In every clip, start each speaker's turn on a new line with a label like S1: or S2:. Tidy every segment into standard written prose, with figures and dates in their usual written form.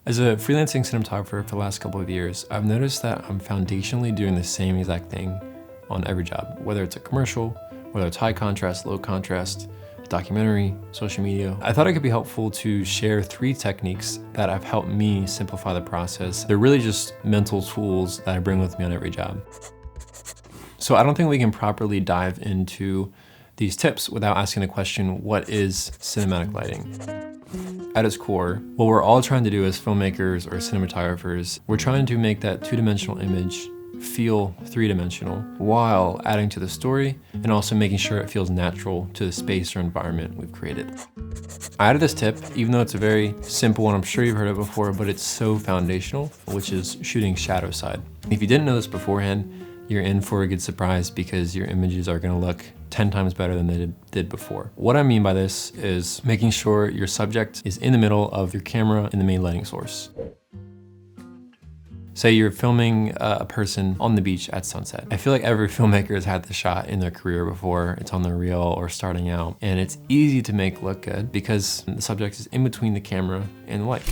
S1: As a freelancing cinematographer for the last couple of years, I've noticed that I'm foundationally doing the same exact thing on every job, whether it's a commercial, whether it's high contrast, low contrast, documentary, social media. I thought it could be helpful to share 3 techniques that have helped me simplify the process. They're really just mental tools that I bring with me on every job. So I don't think we can properly dive into these tips without asking the question, what is cinematic lighting? At its core, what we're all trying to do as filmmakers or cinematographers, we're trying to make that 2-dimensional image feel 3-dimensional while adding to the story and also making sure it feels natural to the space or environment we've created. I added this tip, even though it's a very simple one, I'm sure you've heard it before, but it's so foundational, which is shooting shadow side. If you didn't know this beforehand, you're in for a good surprise because your images are gonna look 10 times better than they did before. What I mean by this is making sure your subject is in the middle of your camera and the main lighting source. Say you're filming a person on the beach at sunset. I feel like every filmmaker has had the shot in their career before. It's on the reel or starting out, and it's easy to make look good because the subject is in between the camera and the light.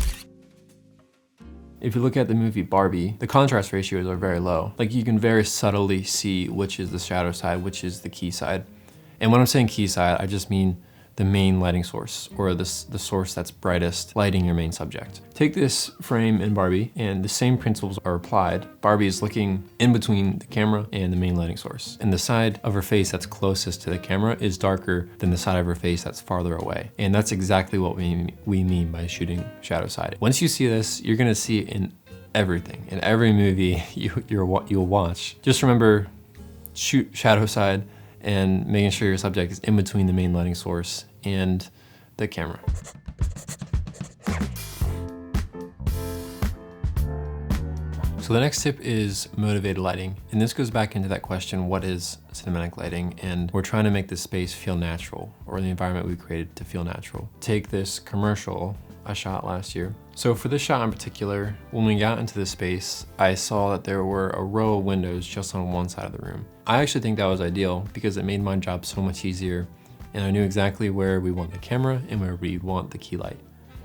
S1: If you look at the movie Barbie, the contrast ratios are very low. Like you can very subtly see which is the shadow side, which is the key side. And when I'm saying key side, I just mean the main lighting source, or the source that's brightest lighting your main subject. Take this frame in Barbie and the same principles are applied. Barbie is looking in between the camera and the main lighting source. And the side of her face that's closest to the camera is darker than the side of her face that's farther away. And that's exactly what we mean by shooting shadow side. Once you see this, you're gonna see it in everything. In every movie you'll watch. Just remember, shoot shadow side and making sure your subject is in between the main lighting source and the camera. So the next tip is motivated lighting. And this goes back into that question, what is cinematic lighting? And we're trying to make the space feel natural, or the environment we created to feel natural. Take this commercial I shot last year. So for this shot in particular, when we got into the space, I saw that there were a row of windows just on one side of the room. I actually think that was ideal because it made my job so much easier, and I knew exactly where we want the camera and where we want the key light.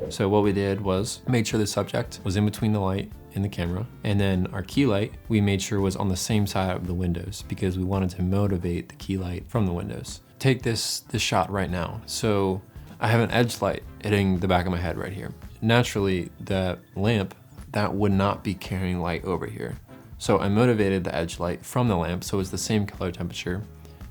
S1: So what we did was make sure the subject was in between the light and the camera, and then our key light we made sure was on the same side of the windows because we wanted to motivate the key light from the windows. Take this shot right now. So I have an edge light hitting the back of my head right here. Naturally, the lamp, that would not be carrying light over here. So I motivated the edge light from the lamp so it's the same color temperature,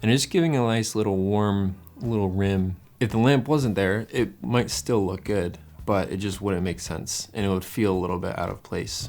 S1: and it's giving a nice little warm little rim. If the lamp wasn't there, it might still look good, but it just wouldn't make sense and it would feel a little bit out of place.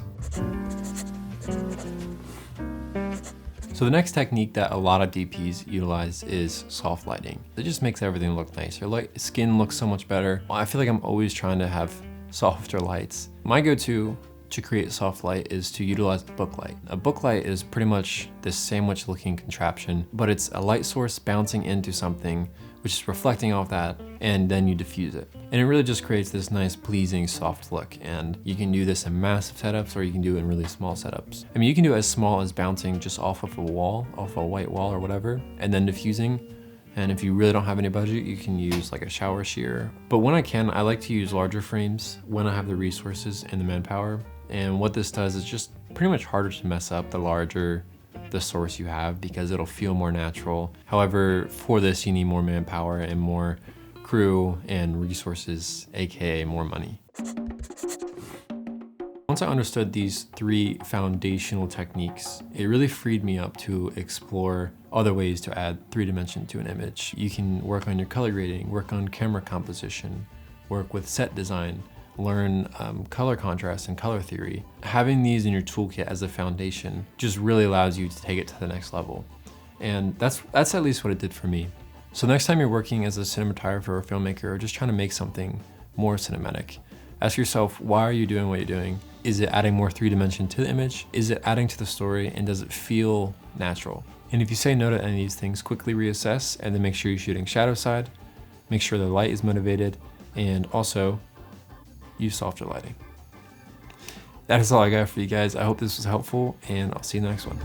S1: So the next technique that a lot of DPs utilize is soft lighting. It just makes everything look nicer. Like skin looks so much better. I feel like I'm always trying to have softer lights. My go-to to create soft light is to utilize the book light. A book light is pretty much this sandwich looking contraption, but it's a light source bouncing into something which is reflecting off that, and then you diffuse it. And it really just creates this nice, pleasing, soft look. And you can do this in massive setups, or you can do it in really small setups. I mean, you can do it as small as bouncing just off of a wall, off a white wall or whatever, and then diffusing. And if you really don't have any budget, you can use like a shower shear. But when I can, I like to use larger frames when I have the resources and the manpower. And what this does is just pretty much harder to mess up the larger the source you have because it'll feel more natural. However, for this you need more manpower and more crew and resources, aka more money. Once I understood these 3 foundational techniques, it really freed me up to explore other ways to add 3 dimension to an image. You can work on your color grading, work on camera composition, work with set design, learn color contrast and color theory. Having these in your toolkit as a foundation just really allows you to take it to the next level. And that's at least what it did for me. So next time you're working as a cinematographer or filmmaker or just trying to make something more cinematic, ask yourself, why are you doing what you're doing? Is it adding more 3 dimension to the image? Is it adding to the story? And does it feel natural? And if you say no to any of these things, quickly reassess and then make sure you're shooting shadow side, make sure the light is motivated, and also use softer lighting. That is all I got for you guys. I hope this was helpful, and I'll see you in the next one.